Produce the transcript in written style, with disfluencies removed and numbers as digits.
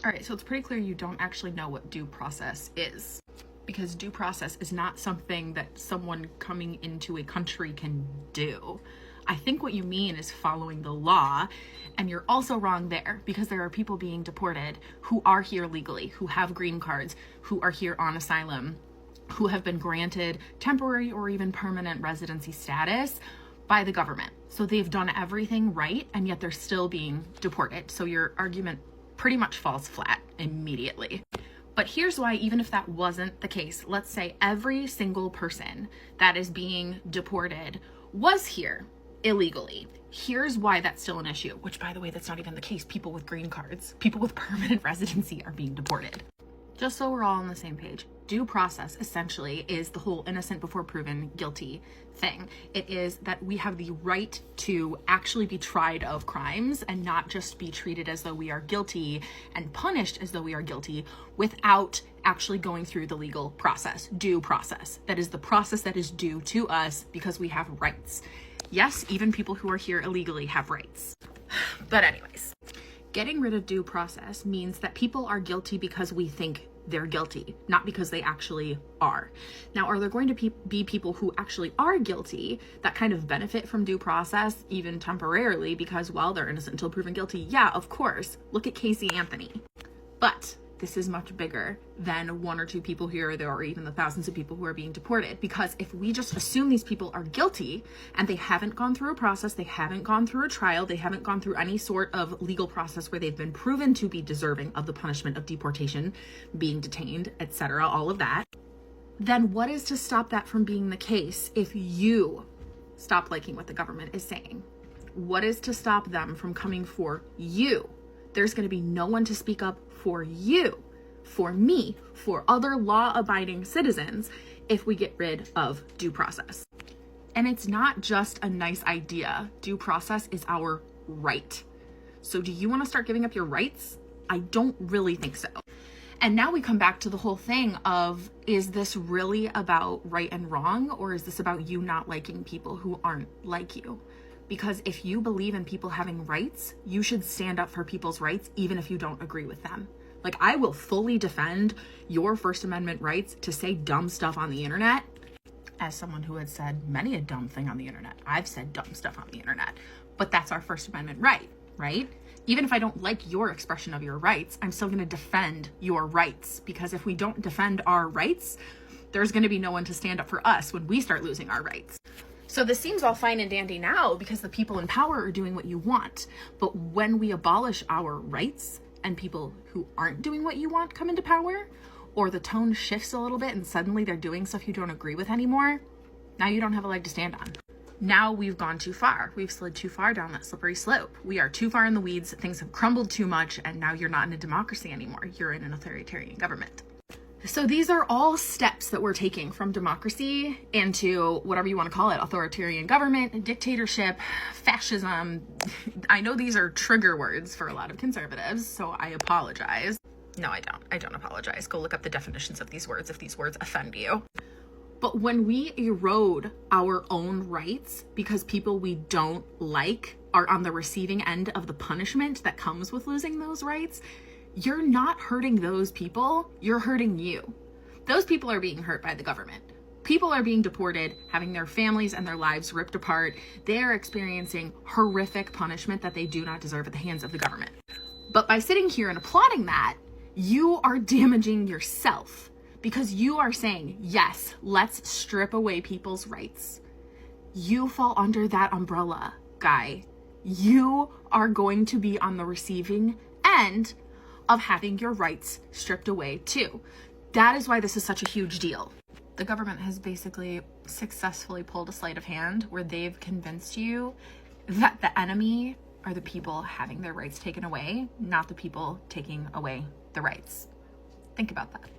All right, so it's pretty clear you don't actually know what due process is, because due process is not something that someone coming into a country can do. I think what you mean is following the law, and you're also wrong there, because there are people being deported who are here legally, who have green cards, who are here on asylum, who have been granted temporary or even permanent residency status by the government. So they've done everything right, and yet they're still being deported. So your argument pretty much falls flat immediately. But here's why, even if that wasn't the case, let's say every single person that is being deported was here illegally. Here's why that's still an issue, which, by the way, that's not even the case. People with green cards, people with permanent residency are being deported. Just so we're all on the same page, due process essentially is the whole innocent before proven guilty thing. It is that we have the right to actually be tried of crimes and not just be treated as though we are guilty and punished as though we are guilty without actually going through the legal process. Due process. That is the process that is due to us because we have rights. Yes, even people who are here illegally have rights. But anyways, getting rid of due process means that people are guilty because we think they're guilty, not because they actually are. Now, are there going to be people who actually are guilty that kind of benefit from due process, even temporarily, because, well, they're innocent until proven guilty? Yeah, of course. Look at Casey Anthony. But this is much bigger than one or two people here or there, or even the thousands of people who are being deported. Because if we just assume these people are guilty and they haven't gone through a process, they haven't gone through a trial, they haven't gone through any sort of legal process where they've been proven to be deserving of the punishment of deportation, being detained, etc., all of that, then what is to stop that from being the case if you stop liking what the government is saying? What is to stop them from coming for you? There's going to be no one to speak up for you, for me, for other law-abiding citizens if we get rid of due process. And it's not just a nice idea. Due process is our right. So do you want to start giving up your rights? I don't really think so. And now we come back to the whole thing of, is this really about right and wrong, or is this about you not liking people who aren't like you? Because if you believe in people having rights, you should stand up for people's rights, even if you don't agree with them. Like, I will fully defend your First Amendment rights to say dumb stuff on the internet. As someone who had said many a dumb thing on the internet, I've said dumb stuff on the internet, but that's our First Amendment right? Even if I don't like your expression of your rights, I'm still going to defend your rights, because if we don't defend our rights, there's going to be no one to stand up for us when we start losing our rights. So this seems all fine and dandy now because the people in power are doing what you want. But when we abolish our rights and people who aren't doing what you want come into power, or the tone shifts a little bit and suddenly they're doing stuff you don't agree with anymore, now you don't have a leg to stand on. Now we've gone too far. We've slid too far down that slippery slope. We are too far in the weeds. Things have crumbled too much, and now you're not in a democracy anymore. You're in an authoritarian government. So these are all steps that we're taking from democracy into whatever you want to call it, authoritarian government, dictatorship, fascism. I know these are trigger words for a lot of conservatives, so I apologize. No, I don't. I don't apologize. Go look up the definitions of these words if these words offend you. But when we erode our own rights because people we don't like are on the receiving end of the punishment that comes with losing those rights, you're not hurting those people, you're hurting you. Those people are being hurt by the government. People are being deported, having their families and their lives ripped apart. They are experiencing horrific punishment that they do not deserve at the hands of the government. But by sitting here and applauding that, you are damaging yourself, because you are saying, yes, let's strip away people's rights. You fall under that umbrella, guy. You are going to be on the receiving end of having your rights stripped away too. That is why this is such a huge deal. The government has basically successfully pulled a sleight of hand where they've convinced you that the enemy are the people having their rights taken away, not the people taking away the rights. Think about that.